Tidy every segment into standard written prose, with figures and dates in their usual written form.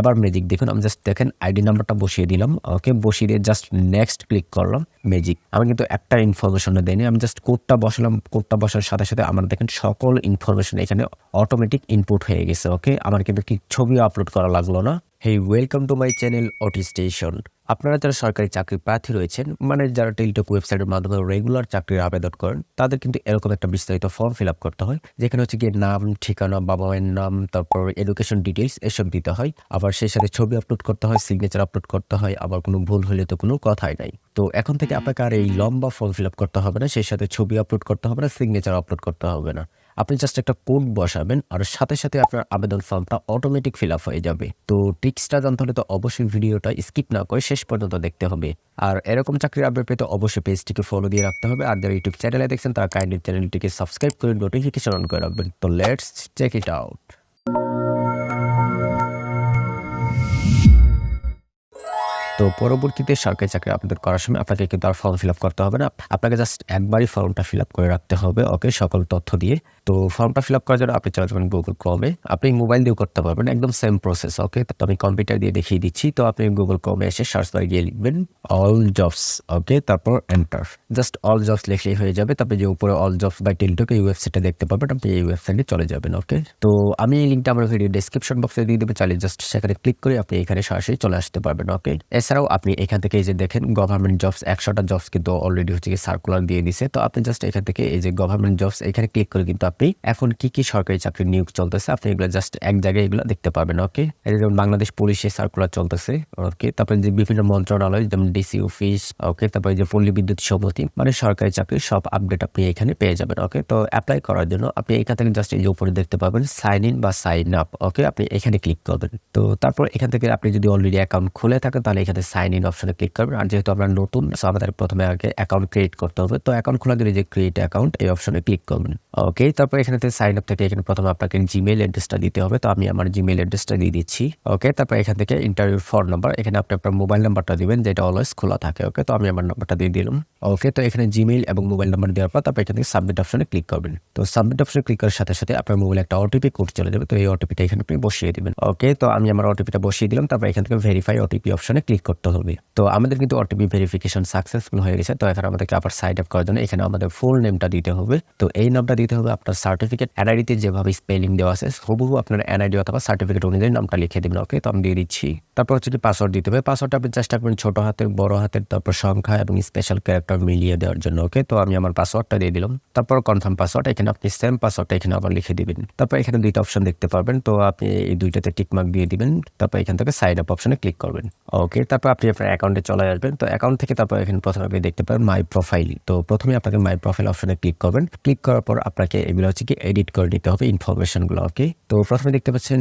এবার ম্যাজিক দেখুন, আমি জাস্ট দেখেন আইডি নাম্বারটা বসিয়ে দিলাম। ওকে, বসিয়ে দিয়ে জাস্ট নেক্সট ক্লিক করলাম। ম্যাজিক, আমি কিন্তু একটা ইনফরমেশনও দেয়নি, আমি জাস্ট কোডটা বসালাম। কোডটা বসার সাথে সাথে আমার দেখেন সকল ইনফরমেশন এখানে অটোমেটিক ইনপুট হয়ে গেছে। ওকে, আমার কিন্তু কি ছবিও আপলোড করা লাগলো না। হেই, ওয়েলকাম টু মাই চ্যানেল ওটি স্টেশন। আপনারা যারা সরকারি চাকরি প্রার্থী রয়েছেন, মানে যারা টেলিটক ওয়েবসাইটের মাধ্যমে রেগুলার চাকরির আবেদন করেন, তাদের কিন্তু এরকম একটা বিস্তারিত ফর্ম ফিল আপ করতে হয়, যেখানে হচ্ছে গিয়ে নাম, ঠিকানা, বাবা মায়ের নাম, তারপর এডুকেশন ডিটেলস এসব দিতে হয়। আবার সেই সাথে ছবি আপলোড করতে হয়, সিগনেচার আপলোড করতে হয়। আবার কোনো ভুল হলে তো কোনো কথাই নাই। তো এখন থেকে আপনাকে আর এই লম্বা ফর্ম ফিল আপ করতে হবে না, সেই সাথে ছবি আপলোড করতে হবে না, সিগনেচার আপলোড করতে হবে না। আপনি জাস্ট একটা কোড বসাবেন আর সাথে সাথে আপনার আবেদন ফর্মটা অটোমেটিক ফিল আপ হয়ে যাবে। তো টিক্সটা জানতে হলে তো অবশ্যই ভিডিওটা স্কিপ না করে শেষ পর্যন্ত দেখতে হবে। আর এরকম চাকরির আপডেট পেতে অবশ্যই পেজটিকে ফলো দিয়ে রাখতে হবে। আর যারা ইউটিউব চ্যানেলে দেখছেন তারা কাইন্ডলি চ্যানেলটিকে সাবস্ক্রাইব করে নোটিফিকেশন অন করে রাখবেন। তো লেটস চেক ইট আউট। তো পরবর্তীতে সরকারি চাকরি আবেদন করার সময় আপনাকে কিন্তু আর ফর্ম ফিল আপ করতে হবে না, আপনাকে জাস্ট একবারই ফর্মটা ফিল আপ করে রাখতে হবে। ওকে, সকল তথ্য দিয়ে। তো ফর্মটা ফিল আপ করার জন্য আপনি চলে যাবেন গুগল ক্রোমে। আপনি মোবাইল দিয়েও করতে পারবেন, একদম সেম প্রসেস। ওকে, তো আমি কম্পিউটার দিয়ে দেখিয়ে দিচ্ছি। তো আপনি গুগল ক্রোমে এসে সার্চ বারে গিয়ে লিখবেন অল জবস। ওকে, তারপর এন্টার। জাস্ট অল জবস লিখলেই হয়ে যাবে। তারপরে যে উপরে অল জবস বাই টেলিটক এই ওয়েবসাইটে দেখতে পাবেন, আপনি এই ওয়েবসাইটে চলে যাবেন। ওকে, তো আমি এই লিঙ্কটা আমার ভিডিও ডেসক্রিপশন বক্সে দিয়ে দেবো, চাইলে জাস্ট সেখানে ক্লিক করে আপনি এখানে সরাসরি চলে আসতে পারবেন। ওকে, এছাড়াও আপনি এখান থেকে এই যে দেখেন গভর্নমেন্ট জবস 100টা জবস কিন্তু অলরেডি হচ্ছে কি সার্কুলার দিয়ে দিছে। তো আপনি জাস্ট এখান থেকে এই যে গভর্নমেন্ট জবস এখানে ক্লিক করে কিন্তু আপনি এখন কি কি সরকারি চাকরির নিয়োগ চলতেছে আপনি এগুলো জাস্ট এক জায়গায় এগুলো দেখতে পারবেন। ওকে, এই যেমন বাংলাদেশ পুলিশের সার্কুলার চলতেছে। ওকে, তারপরে যে বিভিন্ন মন্ত্রণালয় যেমন ডিসি অফিস। ওকে, তারপরে যে পল্লী বিদ্যুৎ সমিতি, মানে সরকারি চাকরির সব আপডেট আপনি এখানে পেয়ে যাবেন। ওকে, তো অ্যাপ্লাই করার জন্য আপনি এখান থেকে জাস্ট এই যে উপরে দেখতে পাবেন সাইন ইন বা সাইন আপ। ওকে, আপনি এখানে ক্লিক করবেন। তো তারপর এখান থেকে আপনি যদি অলরেডি অ্যাকাউন্ট খুলে থাকেন তাহলে এখানে সাইন ইন অপশনে ক্লিক করবেন। আর যেহেতু আমরা নতুন, আমাদের প্রথমে আগে অ্যাকাউন্ট ক্রিয়েট করতে হবে। তো অ্যাকাউন্ট খোলার জন্য যে ক্রিয়েট অ্যাকাউন্ট এই অপশনে ক্লিক করবেন। ওকে, তারপর এখানে সাইন আপ থেকে এখানে প্রথমে আপনাকে জিমেইল অ্যাড্রেসটা দিতে হবে। তো আমি আমার জিমেইল অ্যাড্রেসটা দিয়ে দিচ্ছি। ওকে, তারপর এখান থেকে ইন্টারভিউ ফোন নাম্বার, এখানে আপনি আপনার মোবাইল নাম্বারটা দিবেন যেটা অলওয়েজ খোলা থাকে। ওকে, তো আমি আমার নাম্বারটা দিয়ে দিলাম। ওকে, তো এখানে জিমেইল এবং মোবাইল নাম্বার দেওয়ার পর তারপর এখান থেকে সাবমিট অপশনে ক্লিক করবেন। তো সাবমিট অপশনে ক্লিক করার সাথে সাথে আপনার মোবাইলে একটা ওটিপি কোড চলে যাবে। তো এই ওটিপিটা এখানে আপনি বসিয়ে দিবেন। ওকে, তো আমি আমার ওটিপিটা বসিয়ে দিলাম। তারপর এখান থেকে ভেরিফাই ওটিপি অপশনে ক্লিক করতে হবে। তো আমাদের কিন্তু ওটিপি ভেরিফিকেশন সাকসেসফুল হয়ে গেছে। তো এখন আমাদেরকে আবার সাইন আপ করার জন্য এখানে আমাদের ফুল নেমটা দিতে হবে। তো এই নামটা দিতে হবে আপনার সার্টিফিকেট এনআইডিতে যেভাবে স্পেলিং দেওয়া আছে হুবহু আপনার এনআইডি অথবা সার্টিফিকেট অনুযায়ী নামটা লিখে দিবেন। ওকে, তো আমি দিয়ে দিচ্ছি। তারপর হচ্ছে পাসওয়ার্ড দিতে হবে। পাসওয়ার্ডটা আপনি চেষ্টা করবেন ছোট হাতের, বড় হাতের, তারপর সংখ্যা এবং স্পেশাল ক্যারেক্টার মিলিয়ে দেওয়ার জন্য। ওকে, তো আমি আমার পাসওয়ার্ডটা দিয়ে দিলাম। তারপর কনফার্ম পাসওয়ার্ড, এখানে আপনি সেম পাসওয়ার্ডটা এখানে আবার লিখে দিবেন। তারপর এখানে দুইটা অপশন দেখতে পারবেন। তো আপনি এই দুইটাতে টিকমার্ক দিয়ে দিবেন। তারপর এখান থেকে সাইন আপ অপশনে ক্লিক করবেন। ওকে, তারপর আপনি আপনার অ্যাকাউন্টে চলে আসবেন। তো অ্যাকাউন্ট থেকে তারপর এখানে প্রথমে আপনি দেখতে পাবেন মাই প্রোফাইল। তো প্রথমে আপনাকে মাই প্রোফাইল অপশনে ক্লিক করবেন। ক্লিক করার পর আপনাকে এগুলো হচ্ছে কি এডিট করে নিতে হবে ইনফরমেশনগুলো। ওকে, তো প্রথমে দেখতে পাচ্ছেন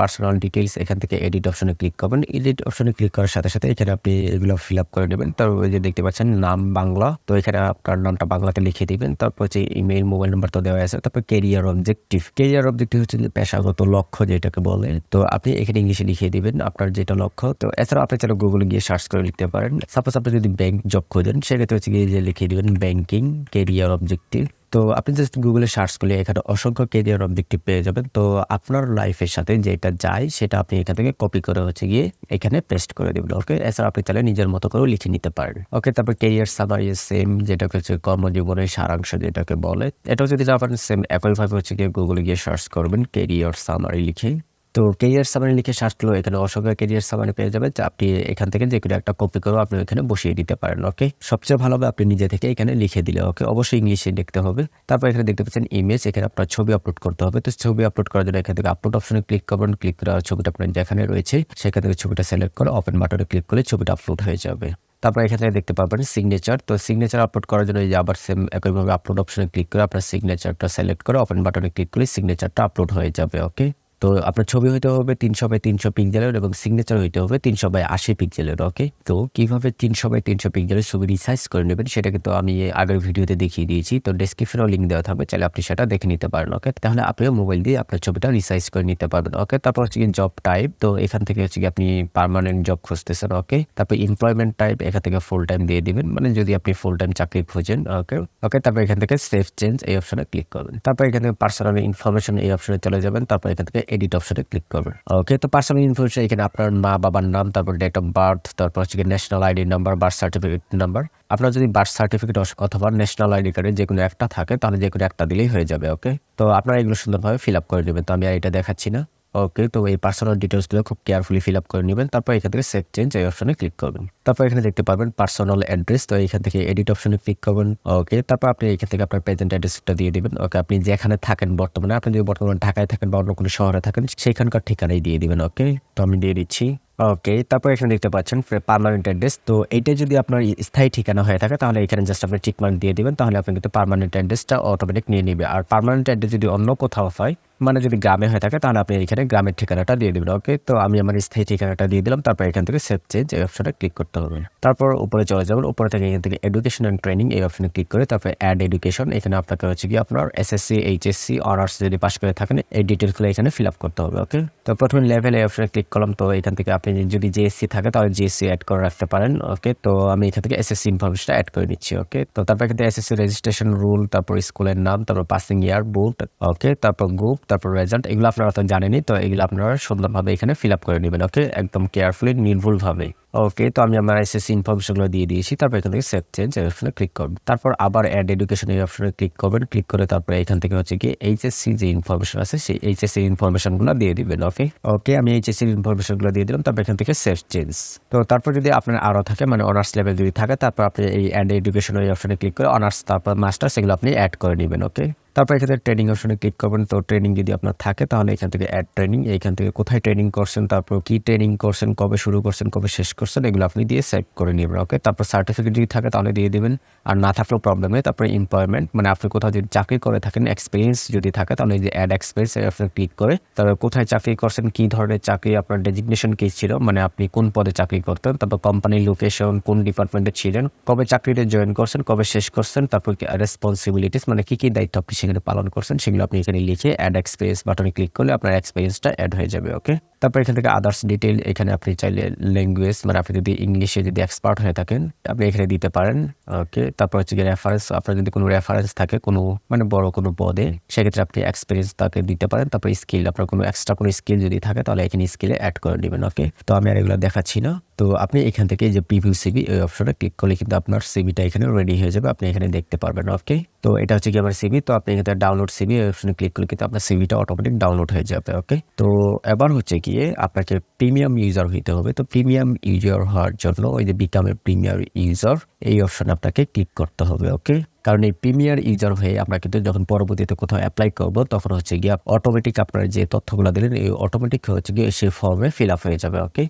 পার্সোনাল ডিটেইলস, এখান থেকে এডিট অপশনে ক্লিক করবেন। এডিট অপশনে ক্লিক করার সাথে সাথে এখানে আপনি এগুলো ফিল আপ করে নেবেন। তারপর ওই যে দেখতে পাচ্ছেন নাম বাংলা, তো এখানে আপনার নামটা বাংলাতে লিখে দিবেন। তারপর হচ্ছে ইমেইল, মোবাইল নাম্বার তো দেওয়া আছে। তারপর ক্যারিয়ার অবজেক্টিভ, ক্যারিয়ার অবজেক্টিভ হচ্ছে পেশাগত লক্ষ্য যেটাকে বলে। তো আপনি এখানে ইংলিশে লিখে দিবেন আপনার যেটা লক্ষ্য। তো এছাড়াও আপনি চাইলে গুগলে গিয়ে সার্চ করে লিখতে পারেন। সাপোজ আপনি যদি ব্যাংক জব খোঁজেন সেক্ষেত্রে হচ্ছে গিয়ে যে লিখে দিবেন ব্যাংকিং ক্যারিয়ার অবজেক্টিভ। তো আপনি জাস্ট গুগলে সার্চ করলে এখানে অসংখ্য ক্যারিয়ার অবজেক্টিভ পেয়ে যাবেন। তো আপনার লাইফের সাথে যেটা যায় সেটা আপনি এখান থেকে কপি করে হচ্ছে গিয়ে এখানে পেস্ট করে দেবেন। ওকে, এছাড়া আপনি চাইলে নিজের মতো করে লিখে নিতে পারেন। ওকে, তারপর ক্যারিয়ার সামারি সেম, যেটাকে হচ্ছে কর্মজীবনের সারাংশ যেটাকে বলে, এটাও যদি আপনি সেম একইভাবে হচ্ছে গিয়ে গুগলে গিয়ে সার্চ করবেন ক্যারিয়ার সামারি লিখে। তো ক্যারিয়ার সামারি লিখে সার্চ করলেও এখানে অসংখ্য ক্যারিয়ার সামারি পেয়ে যাবেন। আপনি এখান থেকে যে কোনো একটা কপি করে আপনি এখানে বসিয়ে দিতে পারেন। ওকে, সবচেয়ে ভালো হবে আপনি নিজে থেকে এখানে লিখে দিলে। ওকে, অবশ্যই ইংলিশে লিখতে হবে। তারপর এখানে দেখতে পাচ্ছেন ইমেজ, এখানে আপনার ছবি আপলোড করতে হবে। তো ছবি আপলোড করার জন্য এখান থেকে আপলোড অপশনে ক্লিক করবেন। ক্লিক করে ছবিটা আপনার যেখানে রয়েছে সেখান থেকে ছবিটা সিলেক্ট করে ওপেন বাটনে ক্লিক করলে ছবিটা আপলোড হয়ে যাবে। তারপর এখানে দেখতে পাবেন সিগনেচার। তো সিগনেচার আপলোড করার জন্য এই যে আবার সেম একইভাবে আপলোড অপশনে ক্লিক করে আপনার সিগনেচারটা সিলেক্ট করে ওপেন বাটনে ক্লিক করলে সিগনেচারটা আপলোড হয়ে যাবে। ওকে, তো আপনার ছবি হইতে হবে 300x300 পিক্সেলের এবং সিগনেচার হইতে হবে 300x80 পিক্সেলের। ওকে, তো কিভাবে 300x300 পিক্সেলের ছবি রিসাইজ করে নেবেন সেটা কিন্তু আমি আগের ভিডিওতে দেখিয়ে দিয়েছি। তো ডেসক্রিপশনেও লিঙ্ক দেওয়া থাকবে, চাইলে আপনি সেটা দেখে নিতে পারেন। ওকে, তাহলে আপনিও মোবাইল দিয়ে আপনার ছবিটা রিসাইজ করে নিতে পারবেন। ওকে, তারপর হচ্ছে কি জব টাইপ, তো এখান থেকে হচ্ছে কি আপনি পার্মানেন্ট জব খুঁজতেছেন। ওকে, তারপর এমপ্লয়মেন্ট টাইপ এখান থেকে ফুল টাইম দিয়ে দিবেন, মানে যদি আপনি ফুল টাইম চাকরি খোঁজেন। ওকে ওকে, তারপর এখান থেকে সেভ চেঞ্জ এই অপশনে ক্লিক করবেন। তারপর এখান থেকে পার্সোনাল ইনফরমেশন এই অপশনে চলে যাবেন। তারপর এখান থেকে এডিট অপশনে ক্লিক করবেন। ওকে, তো পার্সোনাল ইনফরমেশন এখানে আপনার মা বাবার নাম, তারপর ডেট অফ বার্থ, তারপর হচ্ছে national ID number, birth certificate number. আপনার যদি বার্থ সার্টিফিকেট অথবা ন্যাশনাল আইডি কার্ডে যে কোনো একটা থাকে তাহলে যে কোনো একটা দিলেই হয়ে যাবে। ওকে, তো আপনারা এগুলো সুন্দরভাবে ফিল আপ করে নেবেন। তো আমি আর এটা দেখাচ্ছি না। ওকে, তো এই পার্সোনাল ডিটেলসগুলো খুব কেয়ারফুলি ফিল আপ করে নেবেন। তারপর এখান থেকে সেভ চেঞ্জ এই অপশনে ক্লিক করবেন। তারপর এখানে দেখতে পারবেন পার্সোনাল অ্যাড্রেস, তো এখান থেকে এডিট অপশনে ক্লিক করবেন। ওকে, তারপর আপনি এখান থেকে আপনার প্রেজেন্ট অ্যাড্রেসটা দিয়ে দিবেন। ওকে, আপনি যেখানে থাকেন বর্তমানে, আপনি যদি বর্তমানে ঢাকায় থাকেন বা অন্য কোনো শহরে থাকেন সেইখানকার ঠিকানাই দিয়ে দিবেন। ওকে, তো আমি দিয়ে দিচ্ছি। ওকে, তারপর এখানে দেখতে পাচ্ছেন পার্মানেন্ট অ্যাড্রেস, তো এইটা যদি আপনার স্থায়ী ঠিকানা হয়ে থাকে তাহলে এখানে জাস্ট আপনি টিক মার্ক দিয়ে দিবেন, তাহলে আপনি কিন্তু পার্মানেন্ট অ্যাড্রেসটা অটোমেটিক নিয়ে নেবে। আর পার্মানেন্ট অ্যাড্রেস যদি অন্য কোথাও হয়, মানে যদি গ্রামে হয়ে থাকে তাহলে আপনি এখানে গ্রামের ঠিকানাটা দিয়ে দেবেন। ওকে, তো আমি আমার স্থায়ী ঠিকানাটা দিয়ে দিলাম। তারপর এখান থেকে সেভ চেঞ্জ এই অপশনে ক্লিক করতে হবে। তারপর উপরে চলে যাবেন, উপরে থেকে এখান থেকে এডুকেশন অ্যান্ড ট্রেনিং এই অপশনে ক্লিক করে তারপর অ্যাড এডুকেশন, এখানে আপনাকে হচ্ছে কি আপনার এসএসসি, এইচএসসি, অনার্স যদি পাস করে থাকেন এই ডিটেলসগুলো এখানে ফিল আপ করতে হবে। ওকে, তো প্রথমে লেভেল এই অপশনে ক্লিক করলাম। তো এখান থেকে আপনি যদি জিএসসি থাকে তাহলে জিএসসি অ্যাড করে রাখতে পারেন। ওকে, তো আমি এখান থেকে এসএসসি ইনফরমেশনটা অ্যাড করে নিচ্ছি। ওকে, তো তারপর এখান থেকে এসএসসি রেজিস্ট্রেশন রুল, তারপর স্কুলের নাম, তারপর পাসিং ইয়ার, বোর্ড। ওকে, তারপর গ্রুপ, তারপর রেজাল্ট, এগুলো আপনারা তো জানেনই। তো এগুলো আপনারা সুন্দরভাবে এখানে ফিল আপ করে নেবেন। ওকে, একদম কেয়ারফুলি নির্ভুলভাবে। ওকে, তো আমি আমার এসএসসি ইনফরমেশনগুলো দিয়ে দিয়েছি। তারপর এখান থেকে সেভ চেঞ্জ এই অপশনে ক্লিক করবেন। তারপর আবার অ্যাড এডুকেশন এই অপশনে ক্লিক করবেন। ক্লিক করে তারপরে এখান থেকে হচ্ছে কি এইচএসসি যে ইনফরমেশন আছে সেই এইচএসসি ইনফরমেশনগুলো দিয়ে দিবেন। ওকে, ওকে, আমি এইচএসসি ইনফরমেশনগুলো দিয়ে দিলাম। তারপর এখান থেকে সেভ চেঞ্জ। তো তারপর যদি আপনার আরও থাকে, মানে অনার্স লেভেল যদি থাকে, তারপর আপনি এই অ্যাড এডুকেশন এই অপশনে ক্লিক করে অনার্স তারপর মাস্টার্স এগুলো আপনি অ্যাড করে নেবেন। ওকে, তারপর এখান থেকে ট্রেনিং অপশনে ক্লিক করবেন। তো ট্রেনিং যদি আপনার থাকে তাহলে এখান থেকে অ্যাড ট্রেনিং, এইখান থেকে কোথায় ট্রেনিং করছেন, তারপর কি ট্রেনিং করছেন, কবে শুরু করছেন, কবে শেষ করছেন, এগুলো আপনি দিয়ে সেভ করে নেবেন। ওকে, তারপর সার্টিফিকেট যদি থাকে তাহলে দিয়ে দেবেন, আর না থাকলেও প্রবলেম নেই। তারপরে এমপ্লয়মেন্ট, মানে আপনি কোথাও যদি চাকরি করে থাকেন, এক্সপিরিয়েন্স যদি থাকে তাহলে এই যে অ্যাড এক্সপিরিয়েন্স এই অপশনে ক্লিক করে তারপর কোথায় চাকরি করছেন, কি ধরনের চাকরি, আপনার ডেজিগনেশন কি ছিল, মানে আপনি কোন পদে চাকরি করতেন, তারপর কোম্পানির লোকেশন, কোন ডিপার্টমেন্টে ছিলেন, কবে চাকরিতে জয়েন করছেন, কবে শেষ করছেন, তারপর রেসপন্সিবিলিটিস মানে কি কি দায়িত্ব আপনি সেখানে পালন করছেন সেগুলো আপনি এখানে লিখে অ্যাড এক্সপিরিয়েন্স বাটনে ক্লিক করলে আপনার এক্সপিরিয়েন্সটা অ্যাড হয়ে যাবে। ওকে, তারপর এখান থেকে আদার্স ডিটেইল, এখানে আপনি চাইলে ল্যাঙ্গুয়েজ, মানে আপনি যদি ইংলিশে যদি এক্সপার্ট হয়ে থাকেন আপনি এখানে দিতে পারেন। ওকে, তারপর হচ্ছে কি রেফারেন্স, আপনার যদি কোনো রেফারেন্স থাকে কোনো মানে বড় কোনো পদে সেক্ষেত্রে আপনি এক্সপিরিয়েন্স তাকে দিতে পারেন। তারপর স্কিল, আপনার কোনো এক্সট্রা কোনো স্কিল যদি থাকে তাহলে এখানে স্কিলে অ্যাড করে নেবেন। ওকে, তো আমি আর এগুলো দেখাচ্ছি না। তো আপনি এখান থেকে যে প্রিভিউ সিভি এই অপশনে ক্লিক করলে কিন্তু আপনার সিভিটা এখানে রেডি হয়ে যাবে, আপনি এখানে দেখতে পারবেন। ওকে, তো এটা হচ্ছে কি আমার সিভি। তো আপনি এখানে ডাউনলোড সিভি এই অপশনে ক্লিক করলে কিন্তু আপনার সিভিটা অটোমেটিক ডাউনলোড হয়ে যাবে। ওকে, তো এবার হচ্ছে গিয়ে আপনাকে প্রিমিয়াম ইউজার হইতে হবে। তো প্রিমিয়াম ইউজার হওয়ার জন্য ওই যে বিকাম এ প্রিমিয়াম ইউজার এই অপশনে আপনাকে ক্লিক করতে হবে। ওকে, কারণ এই প্রিমিয়ার ইউজার হয়ে আমরা কিন্তু যখন পরবর্তীতে কোথাও অ্যাপ্লাই করব তখন হচ্ছে গিয়ে অটোমেটিক আপনার যে তথ্যগুলো দিলেন এই অটোমেটিক হচ্ছে গিয়ে সেই ফর্মে ফিল আপ হয়ে যাবে। ওকে,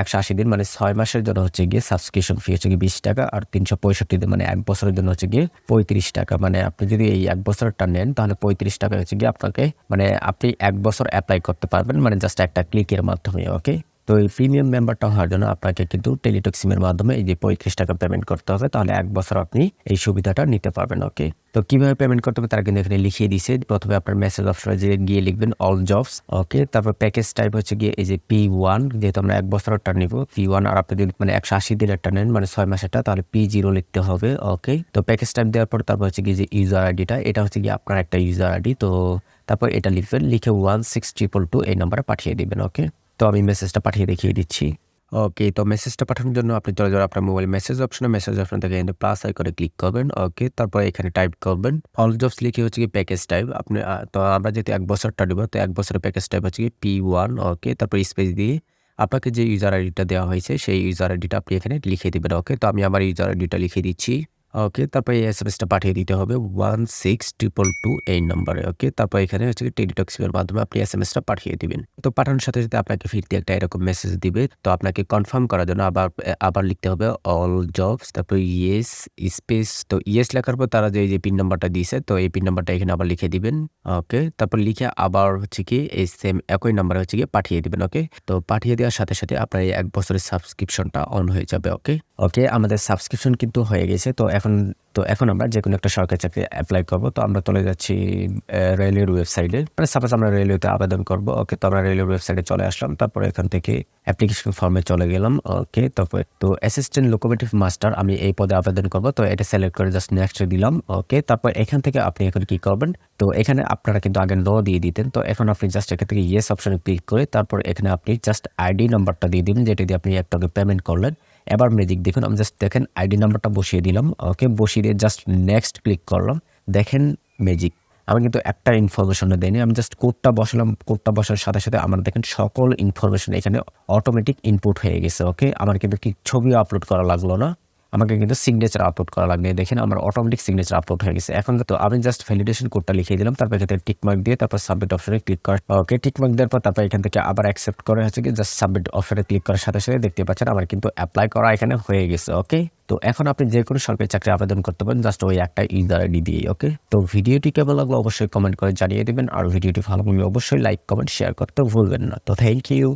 180 দিন মানে 6 মাসের জন্য হচ্ছে গিয়ে সাবস্ক্রিপশন ফি হচ্ছে গিয়ে 20 টাকা, আর 365 দিন মানে 1 বছরের জন্য হচ্ছে গিয়ে 35 টাকা। মানে আপনি যদি এই 1 বছরটা নেন তাহলে 35 টাকা হচ্ছে গিয়ে আপনাকে, মানে আপনি 1 বছর অ্যাপ্লাই করতে পারবেন, মানে জাস্ট একটা ক্লিকের মাধ্যমে। ওকে, তো এই প্রিমিয়াম মেম্বারটা হওয়ার জন্য আপনাকে কিন্তু টেলিটক সিমের মাধ্যমে এই যে 35 টাকা পেমেন্ট করতে হবে, তাহলে 1 বছর আপনি এই সুবিধাটা নিতে পারবেন। ওকে, তো কিভাবে পেমেন্ট করতে হবে তারা কিন্তু এখানে লিখিয়ে দিয়েছে। প্রথমে আপনার মেসেজ অপশনে গিয়ে লিখবেন অল জবস। ওকে, তারপর প্যাকেজ টাইপ হচ্ছে গিয়ে এই যে P1, যেহেতু আমরা 1 বছরেরটা নিব P1, আর আপনি যদি মানে 180 দিনেরটা নেন মানে 6 মাসেরটা তাহলে P0 লিখতে হবে। ওকে, তো প্যাকেজ টাইপ দেওয়ার পর তারপর হচ্ছে গিয়ে যে ইউজার আইডিটা, এটা হচ্ছে গিয়ে আপনার একটা ইউজার আইডি। তো তারপর এটা লিখবেন, লিখে 16222 এই নাম্বারে পাঠিয়ে দিবেন। ওকে, তো আমি মেসেজটা পাঠিয়ে দেখিয়ে দিচ্ছি। ওকে, তো মেসেজটা পাঠানোর জন্য আপনি চলে যাবেন আপনার মোবাইল মেসেজ অপশন থেকে এখানে প্লাস আইকনে ক্লিক করবেন। ওকে, তারপর এখানে টাইপ করবেন অল জবস লিখে হচ্ছে কি প্যাকেজ টাইপ। আপনি তো আমরা যেহেতু 1 বছরটা দিব তো 1 বছরের প্যাকেজ টাইপ হচ্ছে কি P1। ওকে, তারপর স্পেস দিয়ে আপনাকে যে ইউজার আইডিটা দেওয়া হয়েছে সেই ইউজার আইডিটা আপনি এখানে লিখে দিবেন। ওকে, তো আমি আমার ইউজার আইডিটা লিখে দিচ্ছি। ওকে, তারপর এই এসএমএসটা পাঠিয়ে দিতে হবে 16222 এই নম্বরে। ওকে, তারপর এখানে হচ্ছে টেলিটক সিমের মাধ্যমে আপনি এসএমএসটা পাঠিয়ে দিবেন। তো পাঠানোর সাথে সাথে আপনাকে ফিরতি একটা এরকম মেসেজ দিবে। তো আপনাকে কনফার্ম করার জন্য আবার লিখতে হবে অল জবস, তারপর ইয়েস স্পেস। তো ইয়েস লেখার পর তারা যে পিন নাম্বারটা দিয়েছে তো এই পিন নাম্বারটা এখানে আবার লিখে দিবেন। ওকে, তারপর লিখে আবার হচ্ছে কি এই সেম একই নাম্বারে হচ্ছে গিয়ে পাঠিয়ে দিবেন। ওকে, তো পাঠিয়ে দেওয়ার সাথে সাথে আপনার এই 1 বছরের সাবস্ক্রিপশনটা অন হয়ে যাবে। ওকে, আমাদের সাবস্ক্রিপশন কিন্তু হয়ে গেছে। তো এখন আমরা যে কোনো একটা সরকারি চাকরি অ্যাপ্লাই করব। তো আমরা চলে যাচ্ছি রেলওয়ের ওয়েবসাইটে, মানে সাপোজ আমরা রেলওয়েতে আবেদন করব। ওকে, তো আমরা রেলওয়ের ওয়েবসাইটে চলে আসলাম, তারপরে এখান থেকে অ্যাপ্লিকেশন ফর্মে চলে গেলাম। ওকে, তারপরে তো অ্যাসিস্ট্যান্ট লোকোমোটিভ মাস্টার আমি এই পদে আবেদন করব, তো এটা সিলেক্ট করে জাস্ট নেক্সট দিলাম। ওকে, তারপর এখান থেকে আপনি এখন কি করবেন, তো এখানে আপনারা কিন্তু আগে নো দিয়ে দিতেন, তো এখন আপনি জাস্ট এখান থেকে ইয়েস অপশনে ক্লিক করে তারপর এখানে আপনি জাস্ট আইডি নাম্বারটা দিয়ে দিবেন, যেটা দিয়ে আপনি একটাকে পেমেন্ট করলেন। এবার ম্যাজিক দেখুন, আমি জাস্ট দেখেন আইডি নাম্বারটা বসিয়ে দিলাম। ওকে, বসিয়ে দিয়ে জাস্ট নেক্সট ক্লিক করলাম। দেখেন ম্যাজিক, আমি কিন্তু একটা ইনফরমেশনও দেয়নি, আমি জাস্ট কোডটা বসালাম। কোডটা বসার সাথে সাথে আমার দেখেন সকল ইনফরমেশন এখানে অটোমেটিক ইনপুট হয়ে গেছে। ওকে, আমার কিন্তু কি ছবিও আপলোড করা লাগলো না, আমাকে কিন্তু সিগনেচার আপলোড করা লাগবে। দেখেন আমার অটোমেটিক সিগনেচার আপলোড হয়ে গেছে। এখন তো আমি জাস্ট ভ্যালিডেশন কোডটা লিখে দিলাম, তারপর এখানে টিক মার্ক দিয়ে তারপর সাবমিট অপশনে ক্লিক করা। ওকে, টিক মার্ক দেওয়ার পর তারপর এখান থেকে আবার অ্যাকসেপ্ট করে হচ্ছে কি জাস্ট সাবমিট অপশনে ক্লিক করার সাথে সাথে দেখতে পাচ্ছেন আমার কিন্তু অ্যাপ্লাই করা এখানে হয়ে গেছে। ওকে, তো এখন আপনি যে কোনো সরকারি চাকরি আবেদন করতে পারেন জাস্ট ওই একটা ইউজার আইডি দিয়ে। ওকে, তো ভিডিওটি কেমন লাগলো অবশ্যই কমেন্ট করে জানিয়ে দেবেন, আর ভিডিওটি ভালো লাগলে অবশ্যই লাইক কমেন্ট শেয়ার করতে ভুলবেন না। তো থ্যাংক ইউ।